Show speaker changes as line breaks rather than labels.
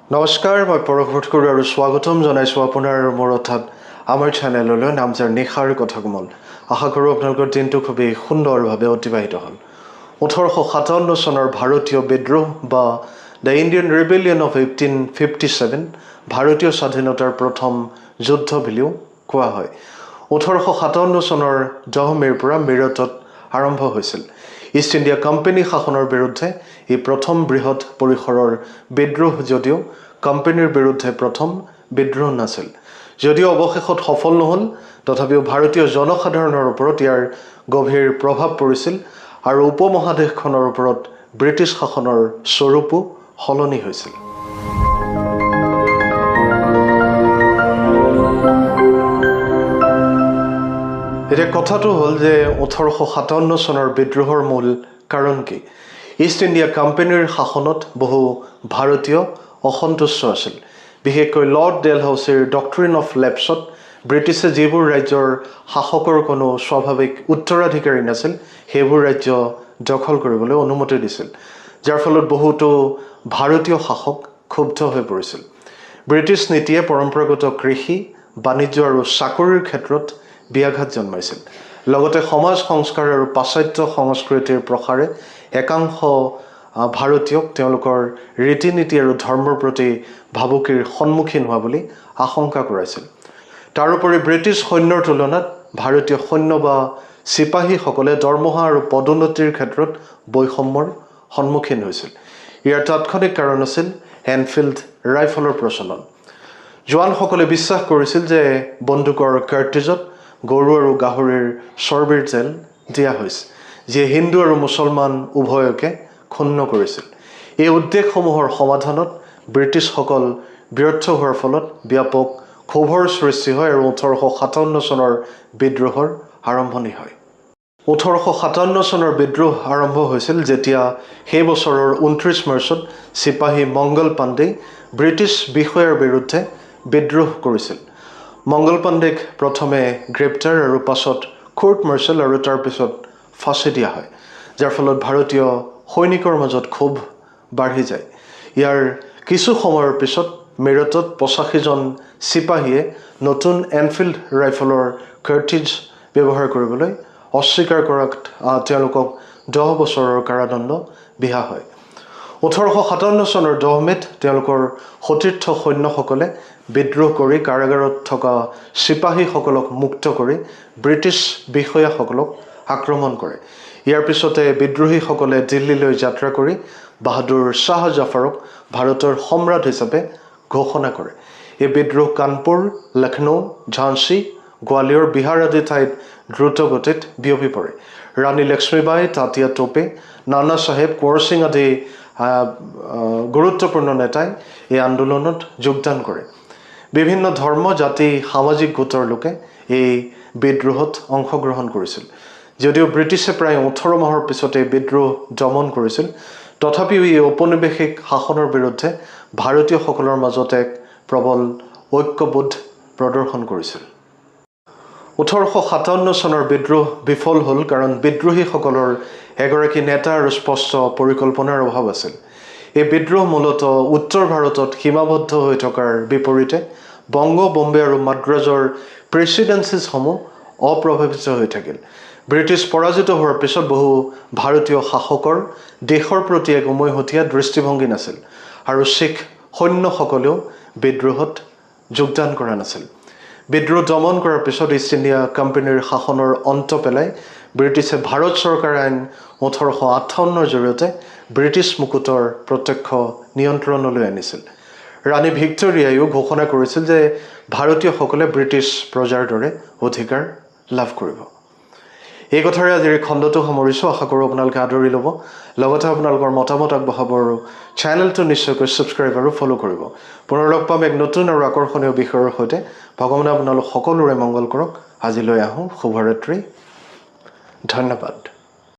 নমস্কাৰ, মই পৰশোধ কৰোঁ আৰু স্বাগতম জনাইছোঁ আপোনাৰ মোৰ অৰ্থাৎ আমাৰ চেনেললৈ নামজাৰ নিশাৰ কথা কোমল। আশা কৰোঁ আপোনালোকৰ দিনটো খুবেই সুন্দৰভাৱে অতিবাহিত হ'ল। 1857 চনৰ ভাৰতীয় বিদ্ৰোহ বা দ্য ইণ্ডিয়ান ৰিবেলিয়ন অফ 1857 ভাৰতীয় স্বাধীনতাৰ প্ৰথম যুদ্ধ বুলিও কোৱা হয়। 1857 চনৰ 10 মে'ৰ পৰা মিৰটত আৰম্ভ হৈছিল। ইষ্ট ইণ্ডিয়া কোম্পানী শাসনৰ বিৰুদ্ধে ই প্ৰথম বৃহৎ পৰিসৰৰ বিদ্ৰোহ যদিও কোম্পানীৰ বিৰুদ্ধে প্ৰথম বিদ্ৰোহ নাছিল। যদিও অৱশেষত সফল নহ'ল, তথাপিও ভাৰতীয় জনসাধাৰণৰ ওপৰত ইয়াৰ গভীৰ প্ৰভাৱ পৰিছিল আৰু উপমহাদেশখনৰ ওপৰত ব্ৰিটিছ শাসনৰ স্বৰূপো সলনি হৈছিল। এতিয়া কথাটো হ'ল যে 1857 চনৰ বিদ্ৰোহৰ মূল কাৰণ কি? ইষ্ট ইণ্ডিয়া কোম্পানীৰ শাসনত বহু ভাৰতীয় অসন্তুষ্ট আছিল। বিশেষকৈ লৰ্ড ডেলহাউছিৰ ডক্ট্ৰিন অফ লেপছত ব্ৰিটিছে যিবোৰ ৰাজ্যৰ শাসকৰ কোনো স্বাভাৱিক উত্তৰাধিকাৰী নাছিল, সেইবোৰ ৰাজ্য দখল কৰিবলৈ অনুমতি দিছিল, যাৰ ফলত বহুতো ভাৰতীয় শাসক ক্ষুব্ধ হৈ পৰিছিল। ব্ৰিটিছ নীতিয়ে পৰম্পৰাগত কৃষি, বাণিজ্য আৰু চাকৰিৰ ক্ষেত্ৰত ব্যাঘাত জন্মাইছিল। লগতে সমাজ সংস্কাৰ আৰু পাশ্চাত্য সংস্কৃতিৰ প্ৰসাৰে একাংশ ভাৰতীয়ক তেওঁলোকৰ ৰীতি নীতি আৰু ধৰ্মৰ প্ৰতি ভাবুকিৰ সন্মুখীন হোৱা বুলি আশংকা কৰাইছিল। তাৰোপৰি ব্ৰিটিছ সৈন্যৰ তুলনাত ভাৰতীয় সৈন্য বা চিপাহীসকলে দৰমহা আৰু পদোন্নতিৰ ক্ষেত্ৰত বৈষম্যৰ সন্মুখীন হৈছিল। ইয়াৰ তাৎক্ষণিক কাৰণ আছিল এনফিল্ড ৰাইফলৰ প্ৰচলন। জোৱানসকলে বিশ্বাস কৰিছিল যে বন্দুকৰ কাৰ্টিজত গৰু আৰু গাহৰিৰ চৰ্বিৰ তেল দিয়া হৈছে, যিয়ে হিন্দু আৰু মুছলমান উভয়কে ক্ষুণ্ণ কৰিছিল। এই উদ্বেগসমূহৰ সমাধানত ব্ৰিটিছসকল ব্যৰ্থ হোৱাৰ ফলত ব্যাপক ক্ষোভৰ সৃষ্টি হয় আৰু 1857 চনৰ বিদ্ৰোহৰ আৰম্ভণি হয়। 1857 চনৰ বিদ্ৰোহ আৰম্ভ হৈছিল যেতিয়া সেই বছৰৰ 29 মাৰ্চত চিপাহী মংগল পাণ্ডেই ব্ৰিটিছ বিষয়াৰ বিৰুদ্ধে বিদ্ৰোহ কৰিছিল। মংগল পাণ্ডেক প্ৰথমে গ্ৰেপ্তাৰ আৰু পাছত কোৰ্ট মাৰ্চেল আৰু তাৰপিছত ফাঁচি দিয়া হয়, যাৰ ফলত ভাৰতীয় সৈনিকৰ মাজত ক্ষোভ বাঢ়ি যায়। ইয়াৰ কিছু সময়ৰ পিছত মিৰটত 85জন চিপাহীয়ে নতুন এনফিল্ড ৰাইফলৰ কাৰ্টিজ ব্যৱহাৰ কৰিবলৈ অস্বীকাৰ কৰাত তেওঁলোকক 10 বছৰৰ কাৰাদণ্ড বিহা হয়। 1857 চনৰ 10 মে'ত তেওঁলোকৰ সতীৰ্থ সৈন্যসকলে বিদ্ৰোহ কৰি কাৰাগাৰত থকা চিপাহীসকলক মুক্ত কৰি ব্ৰিটিছ বিষয়াসকলক আক্ৰমণ কৰে। ইয়াৰ পিছতে বিদ্ৰোহীসকলে দিল্লীলৈ যাত্ৰা কৰি বাহাদুৰ শ্বাহ জাফৰক ভাৰতৰ সম্ৰাট হিচাপে ঘোষণা কৰে। এই বিদ্ৰোহ কানপুৰ, লক্ষ্ণৌ, ঝান্সী, গোৱালিয়ৰ, বিহাৰ আদি ঠাইত দ্ৰুত গতিত বিয়পি পৰে। ৰাণী লক্ষ্মীবাই, তাতিয়া টোপে, নানা চাহেব, কোঁৱৰ সিং আদি গুৰুত্বপূৰ্ণ নেতাই এই আন্দোলনত যোগদান কৰে। বিভিন্ন ধৰ্ম, জাতি, সামাজিক গোটৰ লোকে এই বিদ্ৰোহত অংশগ্ৰহণ কৰিছিল। যদিও ব্ৰিটিছে প্ৰায় 18 মাহৰ পিছতে বিদ্ৰোহ দমন কৰিছিল, তথাপিও এই ঔপনিৱেশিক শাসনৰ বিৰুদ্ধে ভাৰতীয়সকলৰ মাজত এক প্ৰবল ঐক্যবোধ প্ৰদৰ্শন কৰিছিল। 1857 চনৰ বিদ্ৰোহ বিফল হ'ল কাৰণ বিদ্ৰোহীসকলৰ এগৰাকী নেতা আৰু স্পষ্ট পৰিকল্পনাৰ অভাৱ আছিল। এই বিদ্ৰোহ মূলতঃ উত্তৰ ভাৰতত সীমাবদ্ধ হৈ থকাৰ বিপৰীতে বংগ, বম্বে আৰু মাদ্ৰাজৰ প্ৰেচিডেন্সিছসমূহ অপ্ৰভাৱিত হৈ থাকিল। ব্ৰিটিছ পৰাজিত হোৱাৰ পিছত বহু ভাৰতীয় শাসকৰ দেশৰ প্ৰতি এক উমৈহতীয়া দৃষ্টিভংগী নাছিল আৰু শিখ সৈন্যসকলেও বিদ্ৰোহত যোগদান কৰা নাছিল। বিদ্ৰোহ দমন কৰাৰ পিছত ইষ্ট ইণ্ডিয়া কোম্পানীৰ শাসনৰ অন্ত পেলাই ব্ৰিটিছে ভাৰত চৰকাৰ আইন 1858ৰ জৰিয়তে ব্ৰিটিছ মুকুটৰ প্ৰত্যক্ষ নিয়ন্ত্ৰণলৈ আনিছিল। ৰাণী ভিক্টৰিয়াইও ঘোষণা কৰিছিল যে ভাৰতীয়সকলে ব্ৰিটিছ প্ৰজাৰ দৰে অধিকাৰ লাভ কৰিব। এই কথাৰে আজিৰ এই খণ্ডটো সামৰিছোঁ। আশা কৰোঁ আপোনালোকে আদৰি ল'ব, লগতে আপোনালোকৰ মতামত আগবঢ়াব আৰু চেনেলটো নিশ্চয়কৈ ছাবস্ক্ৰাইব আৰু ফ'ল' কৰিব। পুনৰ লগ পাম এক নতুন আৰু আকৰ্ষণীয় বিষয়ৰ সৈতে। ভগৱানে আপোনালোক সকলোৰে মংগল কৰক। আজিলৈ আহোঁ। শুভৰাত্ৰি। ধন্যবাদ।